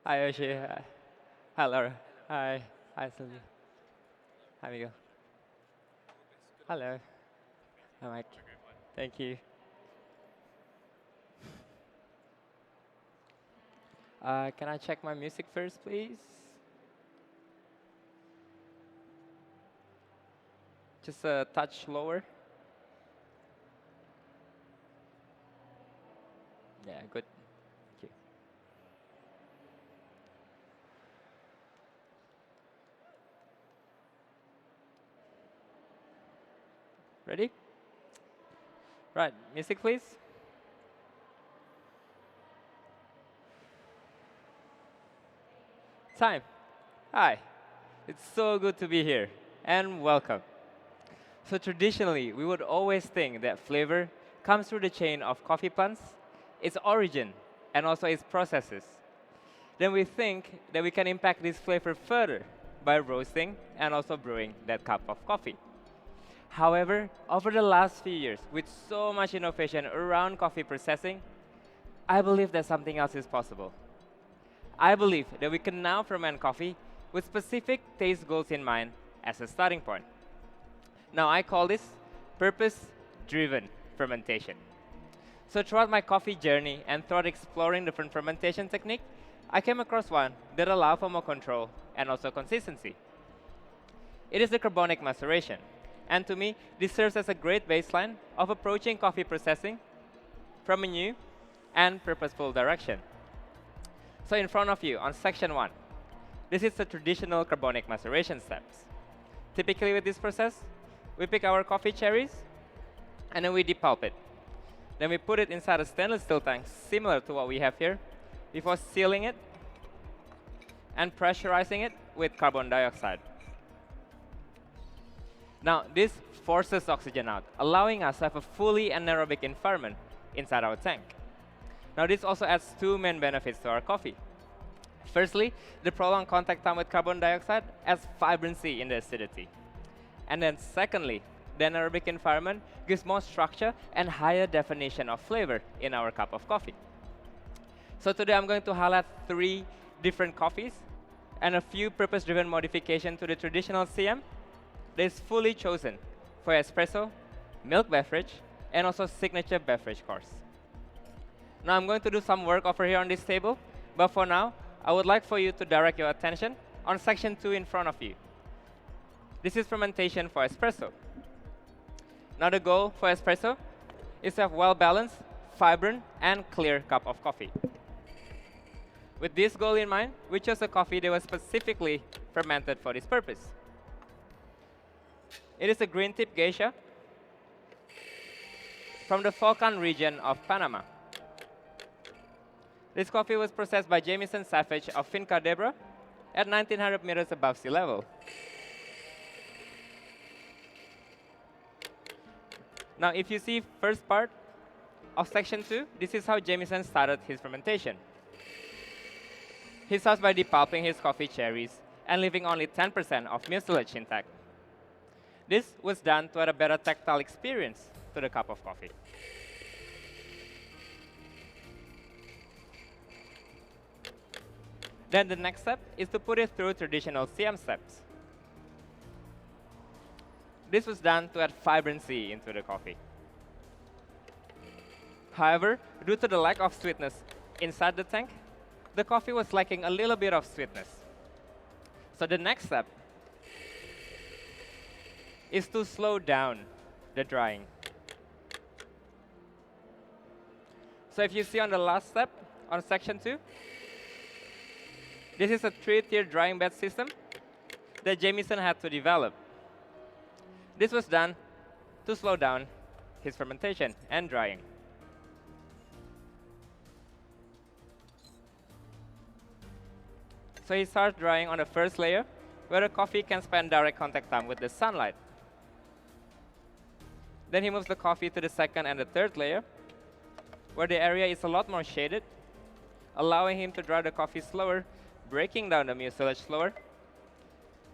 Hi, Yoshi. Hi, Laura. Hi. Hi, Sylvia. Hi, Miguel. Hello. Hi, Mike. Thank you. Can I check my music first, please? Just a touch lower. Yeah, good. Thank you. Ready? Right. Music, please. Time. Hi. It's so good to be here. And welcome. So traditionally, we would always think that flavor comes through the chain of coffee plants, its origin, and also its processes. Then we think that we can impact this flavor further by roasting and also brewing that cup of coffee. However, over the last few years, with so much innovation around coffee processing, I believe that something else is possible. I believe that we can now ferment coffee with specific taste goals in mind as a starting point. Now, I call this purpose driven fermentation. So, throughout my coffee journey and throughout exploring different fermentation techniques, I came across one that allowed for more control and also consistency. It is the carbonic maceration. And to me, this serves as a great baseline of approaching coffee processing from a new and purposeful direction. So, in front of you on section 1, this is the traditional carbonic maceration steps. Typically, with this process, we pick our coffee cherries and then we depulp it. Then we put it inside a stainless steel tank similar to what we have here before sealing it and pressurizing it with carbon dioxide. Now, this forces oxygen out, allowing us to have a fully anaerobic environment inside our tank. Now, this also adds two main benefits to our coffee. Firstly, the prolonged contact time with carbon dioxide adds vibrancy in the acidity. And then secondly, the anaerobic environment gives more structure and higher definition of flavor in our cup of coffee. So today I'm going to highlight 3 different coffees and a few purpose-driven modifications to the traditional CM that is fully chosen for espresso, milk beverage, and also signature beverage course. Now I'm going to do some work over here on this table, but for now, I would like for you to direct your attention on section 2 in front of you. This is fermentation for espresso. Now the goal for espresso is to have well-balanced, vibrant, and clear cup of coffee. With this goal in mind, we chose a coffee that was specifically fermented for this purpose. It is a green tip geisha from the Falcon region of Panama. This coffee was processed by Jamison Savage of Finca Debra at 1900 meters above sea level. Now, if you see first part of section 2, this is how Jamison started his fermentation. He starts by depulping his coffee cherries and leaving only 10% of mucilage intact. This was done to add a better tactile experience to the cup of coffee. Then the next step is to put it through traditional CM steps. This was done to add vibrancy into the coffee. However, due to the lack of sweetness inside the tank, the coffee was lacking a little bit of sweetness. So the next step is to slow down the drying. So if you see on the last step, on section 2, this is a 3-tier drying bed system that Jamison had to develop. This was done to slow down his fermentation and drying. So he starts drying on the first layer, where the coffee can spend direct contact time with the sunlight. Then he moves the coffee to the second and the third layer, where the area is a lot more shaded, allowing him to dry the coffee slower, breaking down the mucilage slower,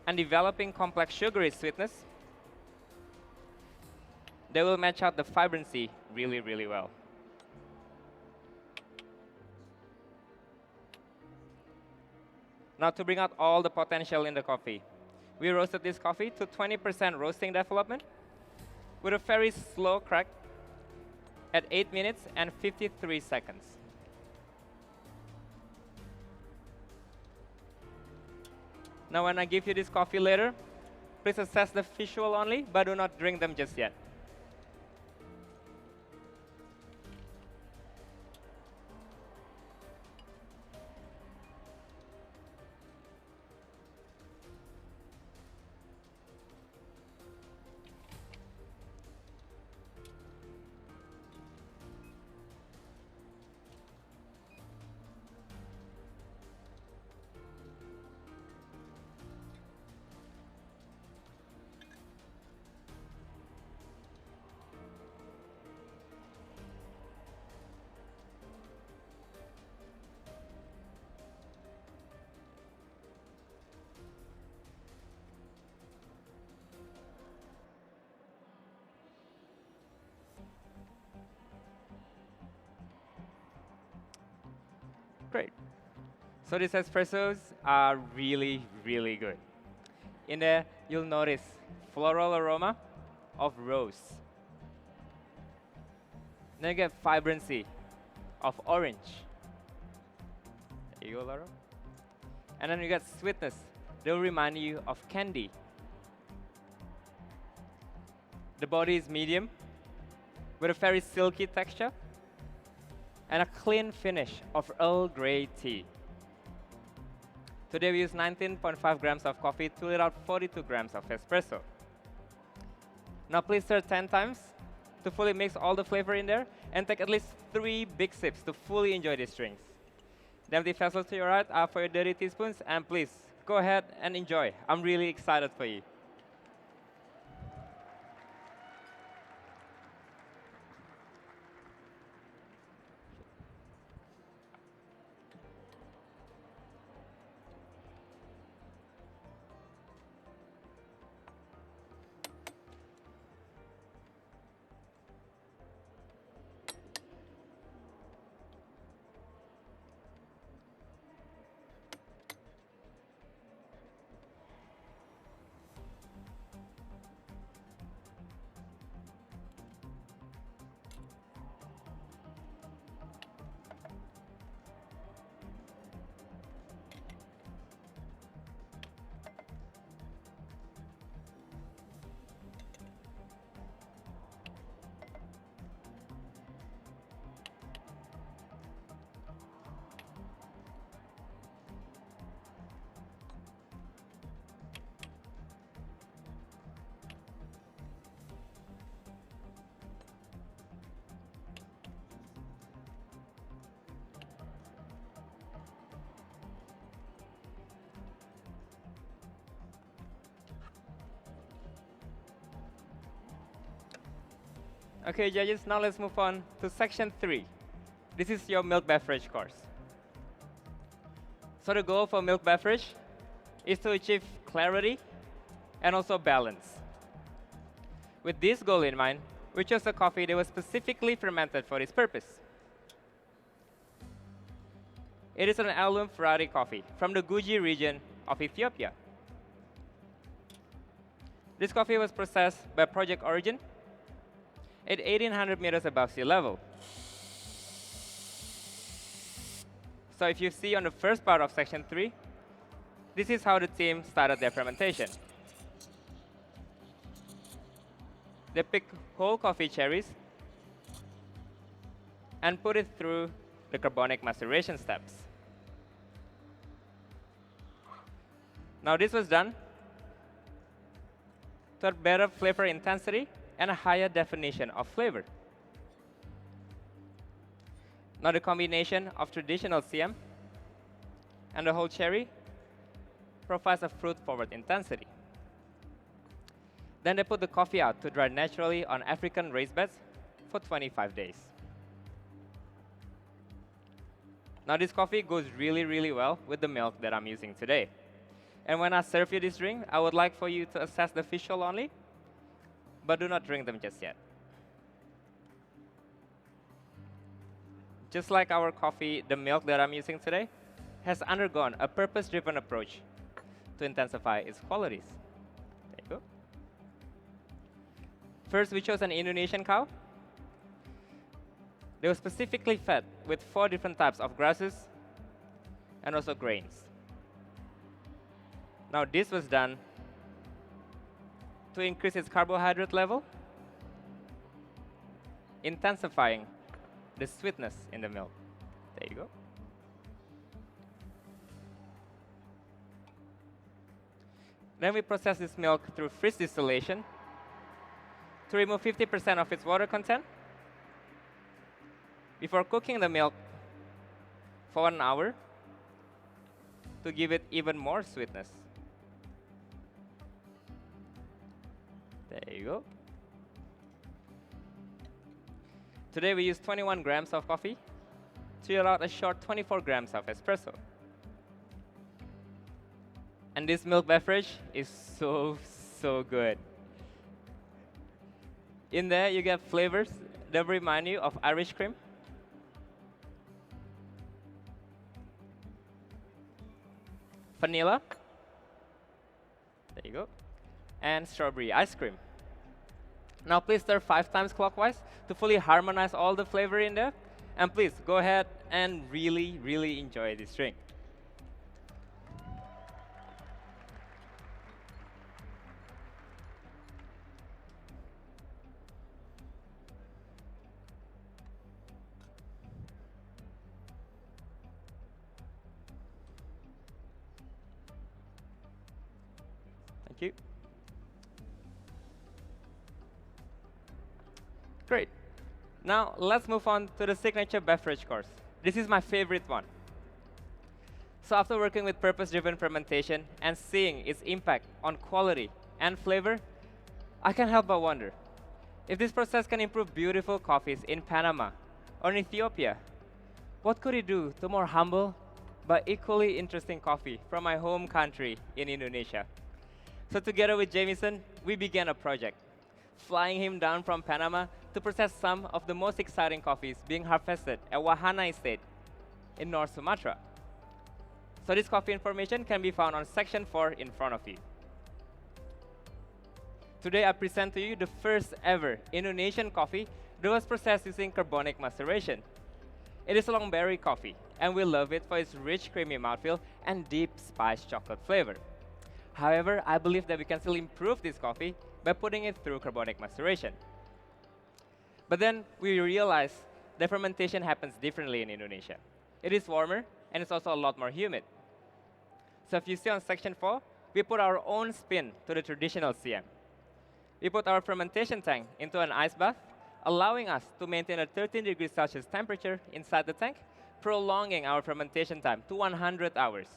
and developing complex sugary sweetness that will match out the vibrancy really, really well. Now to bring out all the potential in the coffee, we roasted this coffee to 20% roasting development with a very slow crack at 8 minutes and 53 seconds. Now when I give you this coffee later, please assess the visual only, but do not drink them just yet. Great. So these espressos are really, really good. In there, you'll notice floral aroma of rose. Then you get vibrancy of orange. There you go, Laura. And then you get sweetness. They'll remind you of candy. The body is medium with a very silky texture and a clean finish of Earl Grey tea. Today we use 19.5 grams of coffee to let out 42 grams of espresso. Now please stir 10 times to fully mix all the flavor in there and take at least 3 big sips to fully enjoy these drinks. The empty vessels to your right are for your dirty teaspoons, and please go ahead and enjoy. I'm really excited for you. Okay, judges, now let's move on to section 3. This is your milk beverage course. So the goal for milk beverage is to achieve clarity and also balance. With this goal in mind, we chose a coffee that was specifically fermented for this purpose. It is an heirloom variety coffee from the Guji region of Ethiopia. This coffee was processed by Project Origin at 1,800 meters above sea level. So if you see on the first part of section 3, this is how the team started their fermentation. They pick whole coffee cherries and put it through the carbonic maceration steps. Now this was done to have better flavor intensity and a higher definition of flavor. Now the combination of traditional CM and the whole cherry provides a fruit-forward intensity. Then they put the coffee out to dry naturally on African raised beds for 25 days. Now this coffee goes really, really well with the milk that I'm using today. And when I serve you this drink, I would like for you to assess the visual only, but do not drink them just yet. Just like our coffee, the milk that I'm using today has undergone a purpose-driven approach to intensify its qualities. There you go. First, we chose an Indonesian cow. They were specifically fed with 4 different types of grasses and also grains. Now, this was done to increase its carbohydrate level, intensifying the sweetness in the milk. There you go. Then we process this milk through freeze distillation to remove 50% of its water content before cooking the milk for 1 hour to give it even more sweetness. There you go. Today we use 21 grams of coffee to yield out a short 24 grams of espresso. And this milk beverage is so good. In there you get flavors that remind you of Irish cream, vanilla, there you go, and strawberry ice cream. Now please stir 5 times clockwise to fully harmonize all the flavor in there. And please go ahead and really enjoy this drink. Thank you. Great. Now let's move on to the signature beverage course. This is my favorite one. So after working with purpose-driven fermentation and seeing its impact on quality and flavor, I can't help but wonder if this process can improve beautiful coffees in Panama or in Ethiopia. What could it do to more humble but equally interesting coffee from my home country in Indonesia? So together with Jamison, we began a project, flying him down from Panama to process some of the most exciting coffees being harvested at Wahana Estate in North Sumatra. So this coffee information can be found on section 4 in front of you. Today I present to you the first ever Indonesian coffee that was processed using carbonic maceration. It is a long berry coffee, and we love it for its rich creamy mouthfeel and deep spiced chocolate flavor. However, I believe that we can still improve this coffee by putting it through carbonic maceration. But then we realized that fermentation happens differently in Indonesia. It is warmer, and it's also a lot more humid. So if you see on section 4, we put our own spin to the traditional CM. We put our fermentation tank into an ice bath, allowing us to maintain a 13 degrees Celsius temperature inside the tank, prolonging our fermentation time to 100 hours.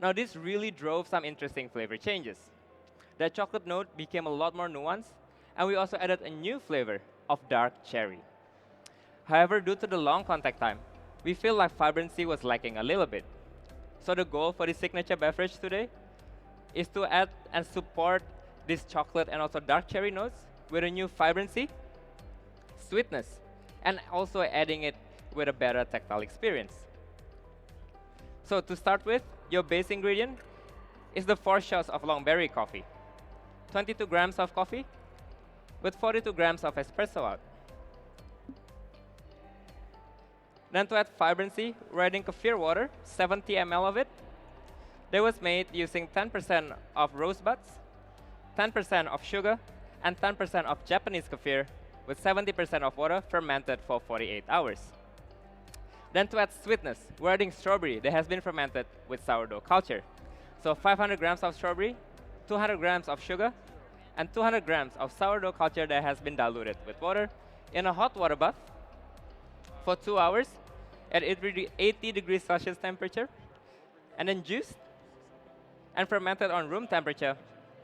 Now this really drove some interesting flavor changes. The chocolate note became a lot more nuanced, and we also added a new flavor of dark cherry. However, due to the long contact time, we feel like vibrancy was lacking a little bit. So the goal for this signature beverage today is to add and support this chocolate and also dark cherry notes with a new vibrancy, sweetness, and also adding it with a better tactile experience. So to start with, your base ingredient is the 4 shots of long berry coffee, 22 grams of coffee with 42 grams of espresso out. Then to add vibrancy, we're adding kefir water, 70 ml of it. That was made using 10% of rosebuds, 10% of sugar, and 10% of Japanese kefir with 70% of water fermented for 48 hours. Then to add sweetness, we're adding strawberry that has been fermented with sourdough culture. So 500 grams of strawberry, 200 grams of sugar, and 200 grams of sourdough culture that has been diluted with water in a hot water bath for 2 hours at 80 degrees Celsius temperature, and then juiced and fermented on room temperature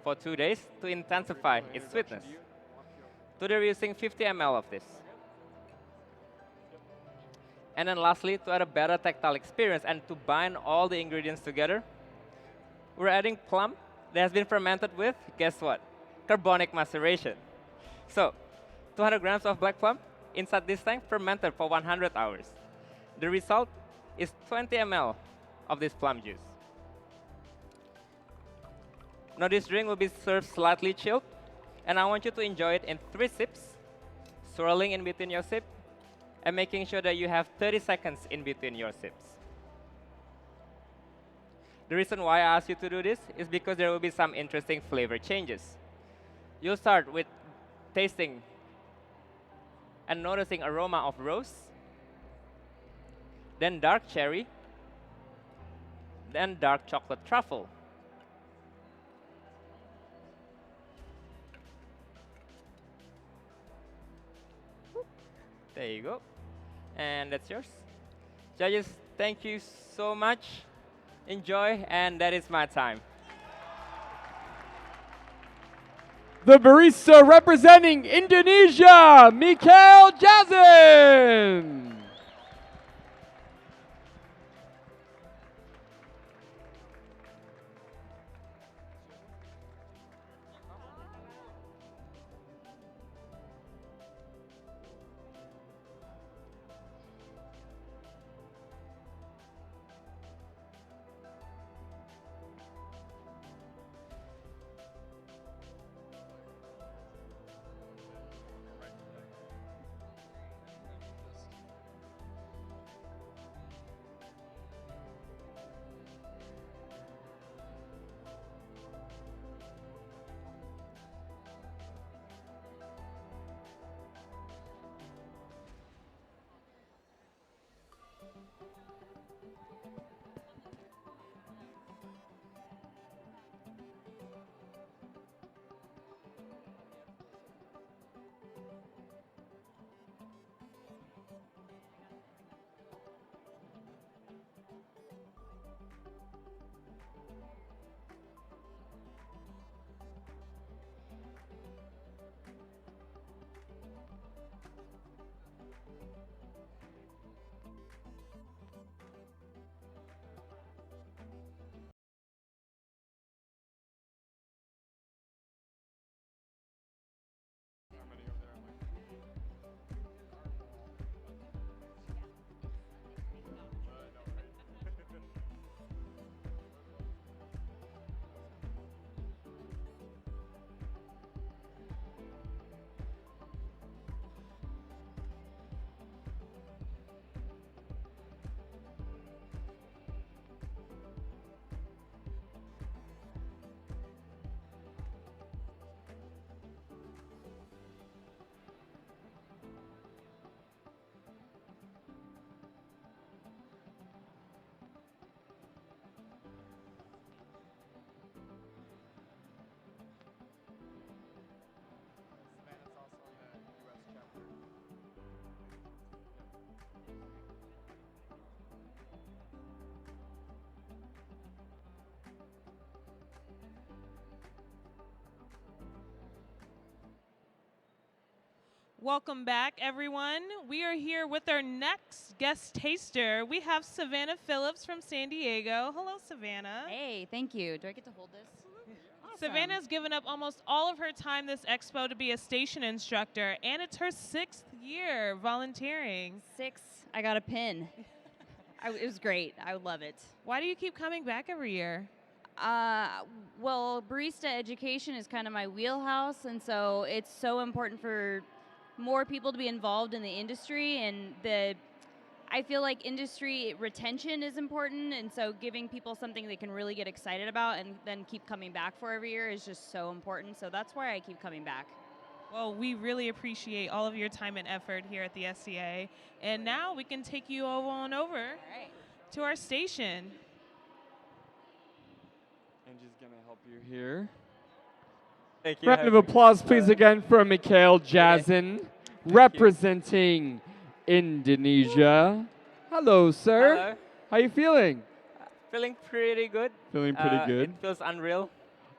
for 2 days to intensify its sweetness. Today we're using 50 ml of this. And then lastly, to add a better tactile experience and to bind all the ingredients together, we're adding plum that has been fermented with, guess what? Carbonic maceration. So 200 grams of black plum inside this tank fermented for 100 hours. The result is 20 ml of this plum juice. Now this drink will be served slightly chilled, and I want you to enjoy it in 3 sips, swirling in between your sip, and making sure that you have 30 seconds in between your sips. The reason why I asked you to do this is because there will be some interesting flavor changes. You'll start with tasting and noticing aroma of rose, then dark cherry, then dark chocolate truffle. There you go. And that's yours. Judges, thank you so much. Enjoy, and that is my time. The barista representing Indonesia, Mikael Jasin. Welcome back, everyone. We are here with our next guest taster. We have Savannah Phillips from San Diego. Hello, Savannah. Hey, thank you. Do I get to hold this? Awesome. Savannah's given up almost all of her time this expo to be a station instructor, and it's her 6th year volunteering. 6. I got a pin. It was great. I love it. Why do you keep coming back every year? Well, barista education is kind of my wheelhouse, and so it's so important for more people to be involved in the industry, and I feel like industry retention is important, and so giving people something they can really get excited about and then keep coming back for every year is just so important. So that's why I keep coming back. Well, we really appreciate all of your time and effort here at the SCA. And now we can take you on over to our station. Angie's going to help you here. Thank you. Round of applause, please, again, for Mikael Jasin, representing Indonesia. Hello, sir. Hello. How you feeling? Feeling pretty good. Feeling pretty good. It feels unreal.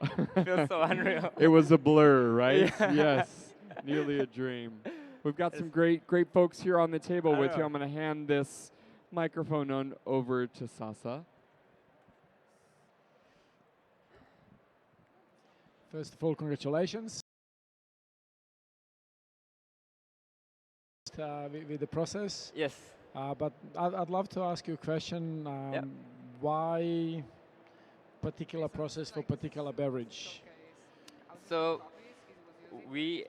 It feels so unreal. It was a blur, right? Yeah. Yes, nearly a dream. We've got some great folks here on the table with you. know. I'm going to hand this microphone on over to Sasa. First of all, congratulations with the process. Yes. But I'd love to ask you a question. Yep. why particular process for particular beverage? So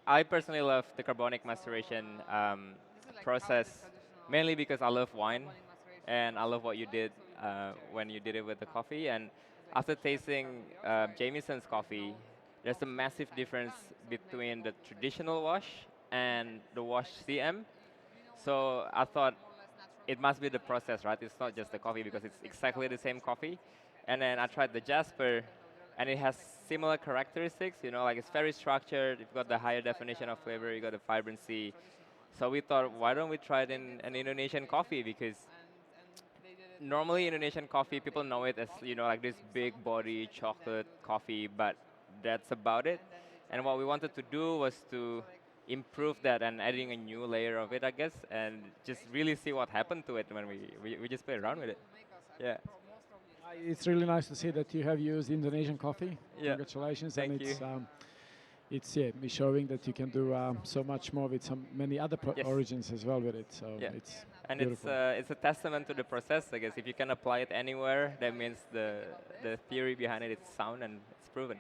I personally love the carbonic maceration process, mainly because I love wine, and I love what you did when you did it with the coffee. And after tasting Jameson's coffee, there's a massive difference between the traditional wash and the wash CM. So I thought it must be the process, right? It's not just the coffee because it's exactly the same coffee. And then I tried the Jasper, and it has similar characteristics. You know, like it's very structured. You've got the higher definition of flavor. You got the vibrancy. So we thought, why don't we try it in an Indonesian coffee? Because normally Indonesian coffee, people know it as like this big body chocolate coffee, but that's about it. And what we wanted to do was to improve that and adding a new layer of it, I guess, and just really see what happened to it when we just play around with it. Yeah. It's really nice to see that you have used Indonesian coffee. Yeah. Congratulations. Thank and you. It's showing that you can do so much more with many other Yes. origins as well with it. So Yeah. it's And beautiful. it's a testament to the process, I guess. If you can apply it anywhere, that means the theory behind it is sound and it's proven.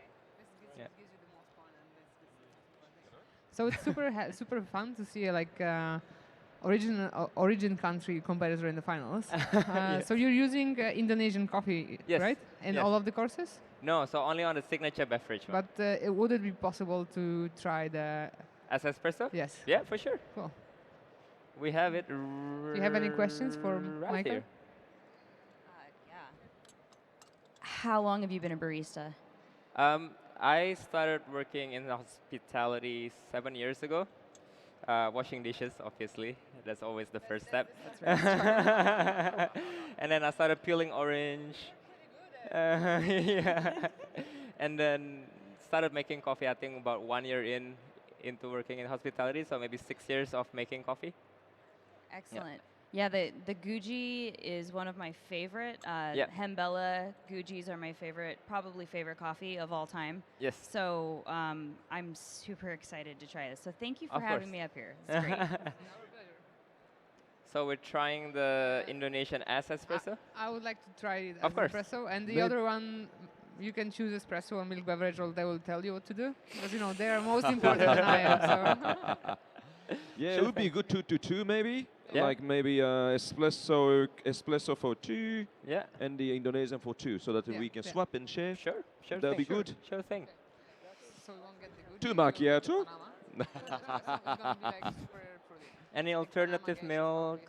Yeah. So it's super fun to see like origin country competitor in the finals. So you're using Indonesian coffee, Yes. right? In Yes. all of the courses. No, so only on the signature beverage one. But would it be possible to try the? As espresso? Yes. Yeah, for sure. Cool. We have it. Do you have any questions for right Mikael? here. Yeah. How long have you been a barista? I started working in hospitality 7 years ago. Washing dishes, obviously. That's always the first step. And then I started peeling orange. Yeah. And then started making coffee, I think about 1 year into working in hospitality, so maybe 6 years of making coffee. Excellent. Yeah, the Guji is one of my favorite. Yeah. Hembella Gujis are my probably favorite coffee of all time. Yes. So I'm super excited to try this. So thank you for Of having course. me up here. It's great. So we're trying the Indonesian as espresso. I would like to try it Of as course. espresso, and the May- other one, you can choose espresso or milk beverage, or they will tell you what to do because they are most important than I am. So. Yeah, it would be good 2-2 maybe. Yeah. Like maybe espresso for 2 Yeah. and the Indonesian for 2, so that Yeah, we can yeah. swap and share. Sure. Sure. That'd thing. be good. Sure thing. So we won't get the Guji, 2 macchiato. Any alternative milk?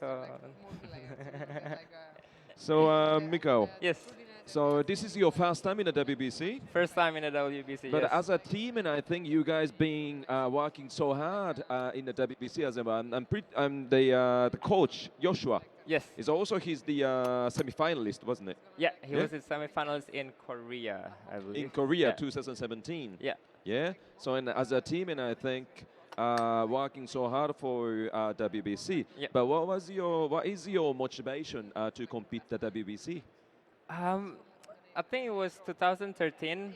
So, Mikael, Yes. so this is your first time in the WBC, First time in the WBC. but yes. as a team, and I think you guys being working so hard in the WBC as well. I'm the coach Joshua Yes. is also the semi-finalist, wasn't it? Yeah, he Yeah? was in semifinals in Korea, I believe. In Korea, Yeah. 2017. Yeah. Yeah. So as a team, and I think working so hard for WBC. Yeah. But what is your motivation to compete the WBC? I think it was 2013.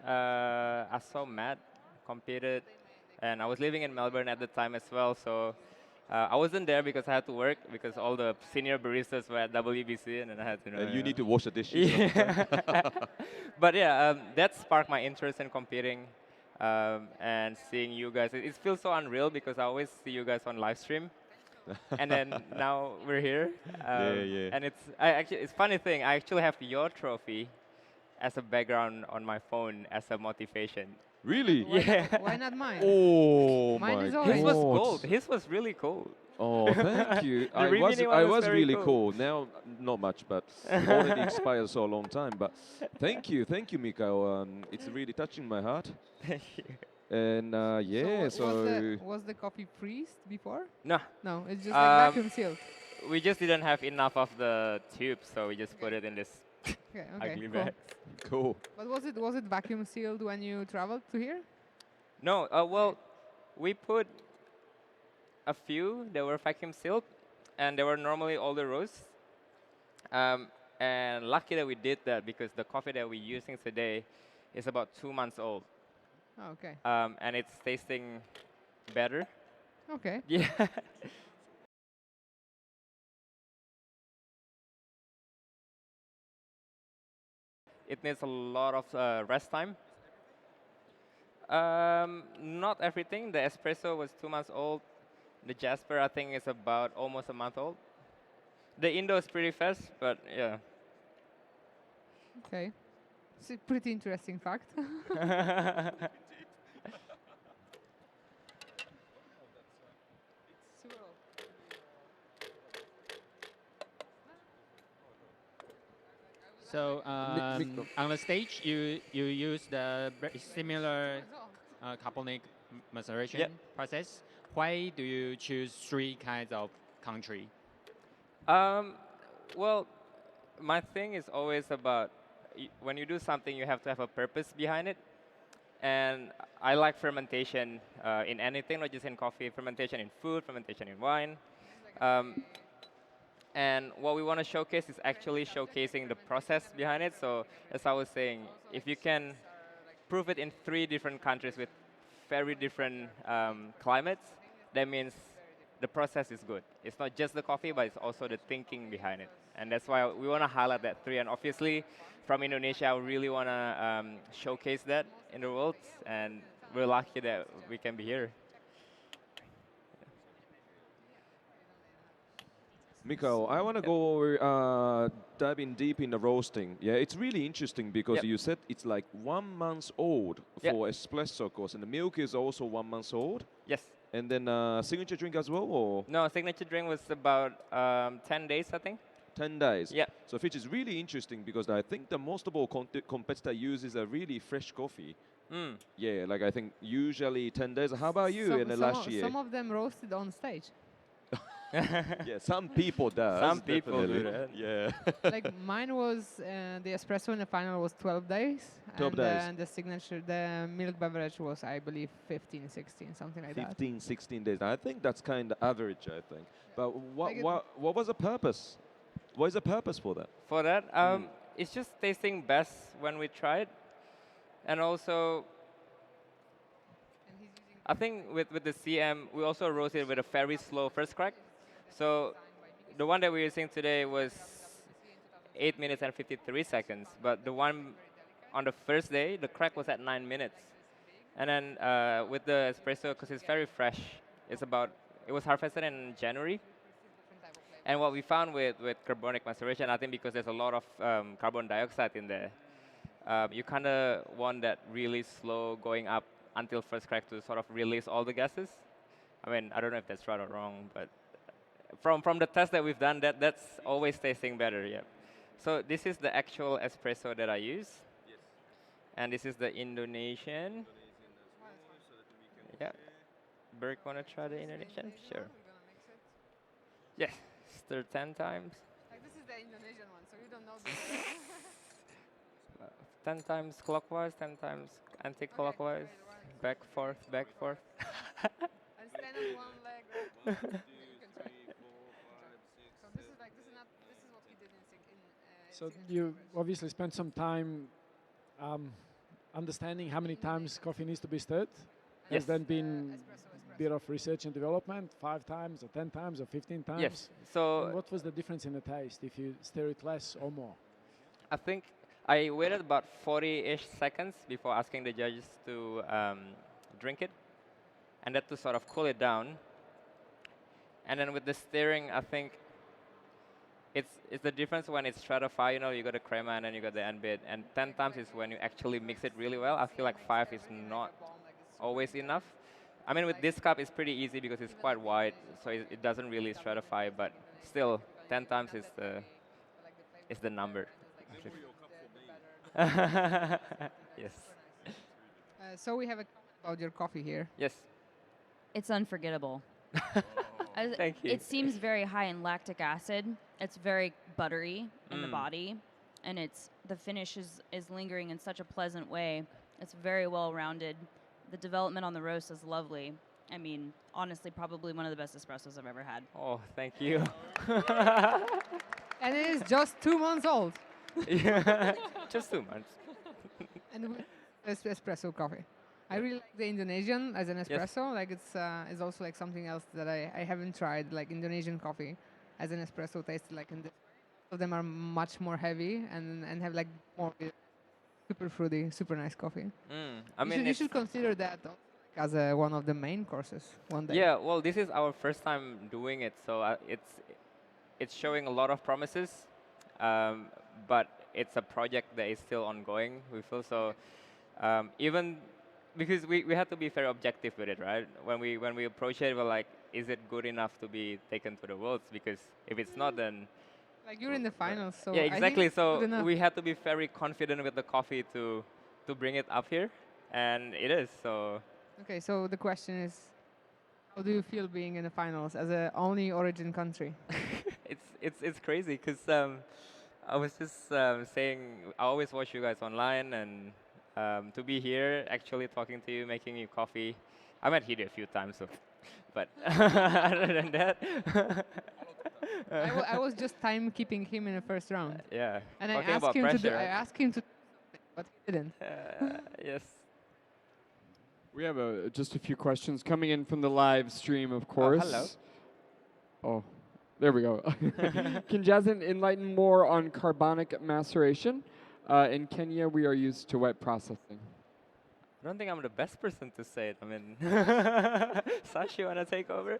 I saw Matt competed, and I was living in Melbourne at the time as well. So I wasn't there because I had to work because all the senior baristas were at WBC, and then I had to. You need to wash the dishes. Yeah. But yeah, that sparked my interest in competing, and seeing you guys. It feels so unreal because I always see you guys on live stream. And then now we're here. Yeah. And it's funny thing. I actually have your trophy as a background on my phone as a motivation. Really? Yeah. Why not mine? Oh Mine my is god. orange. His was gold. His was really cool. Oh, thank you. The remaining one I was was very really cool. cool. Now, not much, but it already expired so a long time. But thank you, Mikael. It's really touching my heart. Thank you. And yeah, Was the coffee freezed before? No, No, it's just like Um, vacuum sealed. we just didn't have enough of the tube, so we just put it in this Okay, ugly cool. bag. cool. But was it vacuum sealed when you traveled to here? No, well, we put a few that were vacuum sealed, and they were normally older roasts. And lucky that we did that because the coffee that we're using today is about 2 months old, Oh, okay. and it's tasting better. Okay. Yeah. it needs a lot of rest time. Not everything. The espresso was 2 months old. The Jasper, I think, is about almost a month old. The Indo is pretty fast, but yeah. Okay. It's a pretty interesting fact. So on the stage, you use the very similar carbonic maceration Yep. process. Why do you choose three kinds of country? Well, my thing is always about when you do something, you have to have a purpose behind it. And I like fermentation in anything, not just in coffee. Fermentation in food, fermentation in wine. Um, and what we want to showcase is actually showcasing the process behind it. So as I was saying, if you can prove it in 3 different countries with very different climates, that means the process is good. It's not just the coffee, but it's also the thinking behind it. And that's why we want to highlight that 3. And obviously, from Indonesia, we really want to showcase that in the world. And we're lucky that we can be here. Mikael, I want to go over, dive in deep in the roasting. Yeah, it's really interesting because Yep. you said it's like 1 month old Yep. for espresso course, and the milk is also 1 month old. Yes. And then signature drink as well, or No, signature drink was about 10 days, I think. 10 days. Yeah. So which is really interesting because I think the most of all competitor uses a really fresh coffee. Mm. Yeah, like I think usually 10 days. How about you in the some last of, year? Some of them roasted on stage. Yeah, some people does. Some people do definitely. that. Yeah. Like mine was, the espresso in the final was 12 days. 12 and, days. And the signature, the milk beverage was, I believe, 15, 16, something like that. 15, 16 days. I think that's kind of average, I think. But Like it- what was the purpose? What is the purpose for that? For that, it's just tasting best when we try it. And also, I think with the CM, we also roasted with a very slow first crack. So the one that we're using today was 8 minutes and 53 seconds. But the one on the first day, the crack was at 9 minutes. And then with the espresso, because it's very fresh, it was harvested in January. And what we found with carbonic maceration, I think because there's a lot of carbon dioxide in there, you kind of want that really slow going up until first crack to sort of release all the gases. I mean, I don't know if that's right or wrong, but from the test that we've done, that's always tasting better, yeah. So this is the actual espresso that I use. Yes. And this is the Indonesian. Yeah. Berk, want to try the Indonesian? Sure. Yes. Stir 10 times. Like this is the Indonesian one, so you don't know this. 10 times clockwise, 10 times anti-clockwise. Back, forth, back, forth. And stand on one leg. Right? So this is like, this is what we did in So you obviously spent some time understanding how many times coffee needs to be stirred. Has Yes. then been a bit of research and development, 5 times or 10 times or 15 times? Yes. And So what was the difference in the taste if you stir it less or more? I think I waited about 40-ish seconds before asking the judges to drink it, and that to sort of cool it down. And then with the stirring, I think it's the difference when it's stratified. You know, you got the crema and then you got the end bit, and 10 times is when you actually mix it really well. I feel like 5 is not always enough. I mean, with this cup, it's pretty easy because it's quite wide, so it doesn't really stratify. But still, 10 times is the number. Yes. So we have a about your coffee here. Yes. It's unforgettable. Thank you. It seems very high in lactic acid. It's very buttery in the Mm. body, and the finish is lingering in such a pleasant way. It's very well rounded. The development on the roast is lovely. I mean, honestly, probably one of the best espressos I've ever had. Oh, thank you. And it is just 2 months old. Yeah, just 2 months. And espresso coffee. I really like the Indonesian as an espresso. Like it's also like something else that I haven't tried. Like Indonesian coffee as an espresso tasted like in this. Of them are much more heavy and have like more super fruity, super nice coffee. I mean, You should consider that as one of the main courses one day. yeah. Well, this is our first time doing it, so it's showing a lot of promises, um, but it's a project that is still ongoing. We feel so even because we had to be very objective with it, right? When we approach it, we're like, is it good enough to be taken to the worlds? Because if it's not, then Like you're in the finals, so yeah, I think exactly. it's good So enough. we had to be very confident with the coffee to bring it up here, and it is. So Okay, so the question is, how do you feel being in the finals as a only origin country? it's crazy because I was just saying I always watch you guys online, and to be here, actually talking to you, making you coffee. I met Hide a few times, so but other than that, I was just timekeeping him in the first round, yeah. and Talking about pressure. I asked him to, but he didn't. Yes. We have just a few questions coming in from the live stream, of course. hello. Oh, there we go. Can Jasin enlighten more on carbonic maceration? In Kenya, we are used to wet processing. I don't think I'm the best person to say it. I mean, Sash, you wanna take over?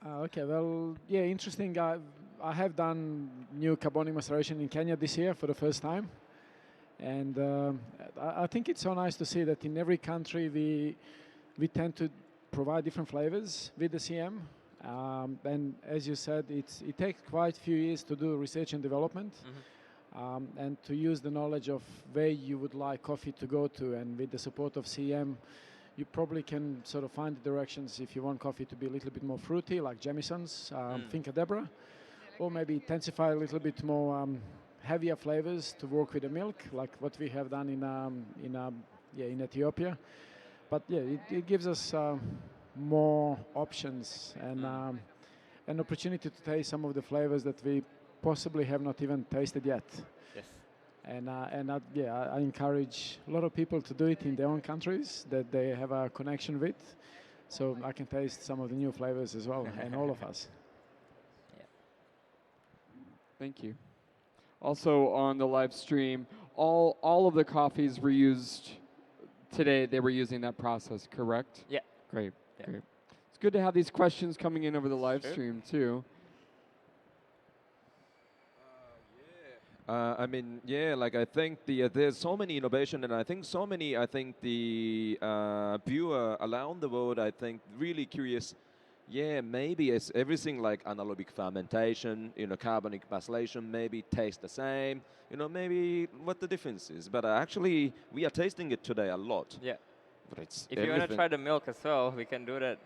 Okay, well, yeah, interesting. I have done new carbonic maceration in Kenya this year for the first time. And I think it's so nice to see that in every country we tend to provide different flavors with the CM. And as you said, it takes quite a few years to do research and development. And to use the knowledge of where you would like coffee to go to, and with the support of CM, you probably can sort of find the directions if you want coffee to be a little bit more fruity, like Jamison's, Finca Debra, or maybe intensify a little bit more heavier flavors to work with the milk, like what we have done in Ethiopia. But yeah, it gives us more options and an opportunity to taste some of the flavors that we possibly have not even tasted yet. Yes. And I encourage a lot of people to do it in their own countries that they have a connection with, so I can taste some of the new flavors as well, and all of us. Yeah. Thank you. Also on the live stream, all of the coffees were used today. They were using that process, correct? Yeah. Great. Yeah. Great. It's good to have these questions coming in over the live Sure. stream too. I mean, yeah, like I think there's so many innovation, and I think the viewer around the world, I think, really curious. Yeah, maybe it's everything like anaerobic fermentation, carbonic maceration, maybe taste the same, maybe what the difference is. But actually, we are tasting it today a lot. Yeah. But it's If you wanna try the milk as well, we can do that.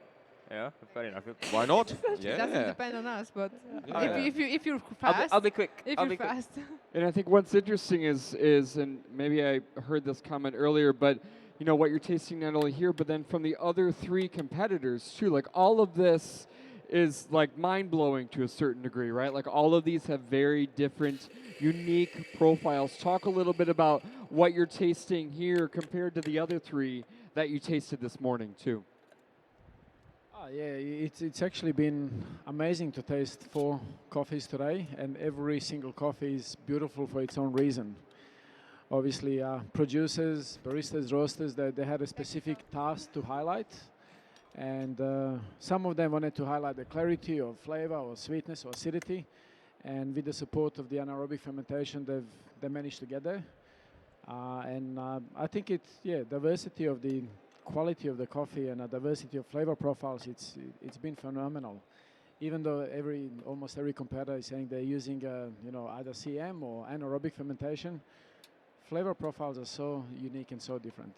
Yeah, we've got enough milk. Why not? It doesn't Yeah. depend on us, but Yeah. if you're fast, I'll be quick. if I'll you're be quick. fast, And I think what's interesting is, and maybe I heard this comment earlier, but what you're tasting not only here, but then from the other three competitors too. Like all of this is like mind-blowing to a certain degree, right? Like all of these have very different, unique profiles. Talk a little bit about what you're tasting here compared to the other three that you tasted this morning too. Yeah, it's actually been amazing to taste 4 coffees today, and every single coffee is beautiful for its own reason. Obviously, producers, baristas, roasters, they had a specific task to highlight, and some of them wanted to highlight the clarity of flavor or sweetness or acidity, and with the support of the anaerobic fermentation, they managed to get there. And I think diversity of the quality of the coffee and a diversity of flavor profiles, it's been phenomenal. Even though almost every competitor is saying they're using either CM or anaerobic fermentation, flavor profiles are so unique and so different.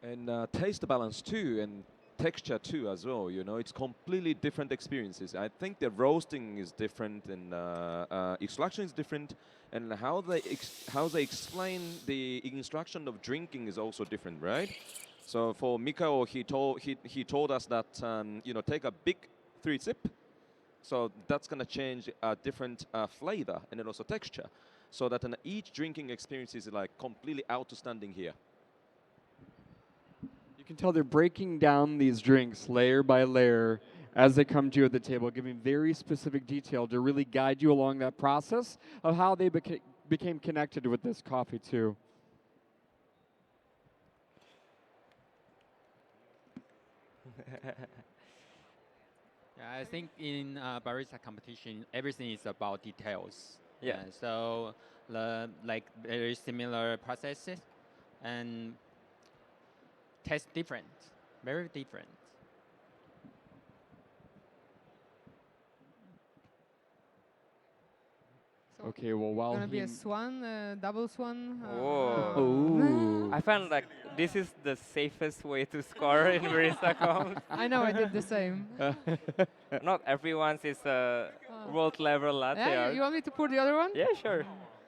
And taste balance too, and texture too as well. It's completely different experiences. I think the roasting is different, and extraction is different, and how they explain the instruction of drinking is also different, right? So for Mikael, he told us that take a big 3 sip, so that's gonna change a different flavor and then also texture, so that each drinking experience is like completely outstanding here. can tell they're breaking down these drinks layer by layer as they come to you at the table, giving very specific detail to really guide you along that process of how they became connected with this coffee too. Yeah, I think in barista competition, everything is about details. Yeah. So like very similar processes and taste different, very different. So Okay, well, while gonna be he a swan, double swan. Whoa. Ooh. I found like this is the safest way to score in Barista comp. I know, I did the same. Not everyone's is a world level latte Yeah, art. you want me to pour the other one? Yeah, sure.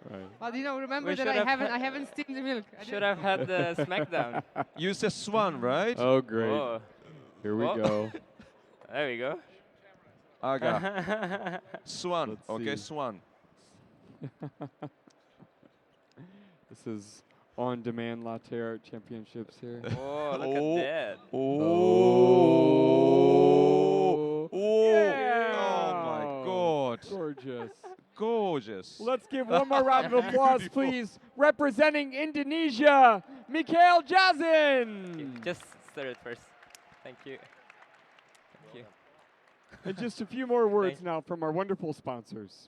Right. Well, remember We that should have I haven't steamed the milk. I Should didn't- have had the smackdown. Use a swan, right? Oh, great. Whoa. Here we Oh. go. There we go. Aga. Swan. Let's Okay, see. swan. This is on-demand latte art championships here. Oh, look Oh. at that. Oh. Yeah. Oh my God. Gorgeous. Gorgeous. Let's give one more round of applause, please. Representing Indonesia, Mikael Jasin. Just stir it first. Thank you. Thank you. And just a few more words Thank- now from our wonderful sponsors.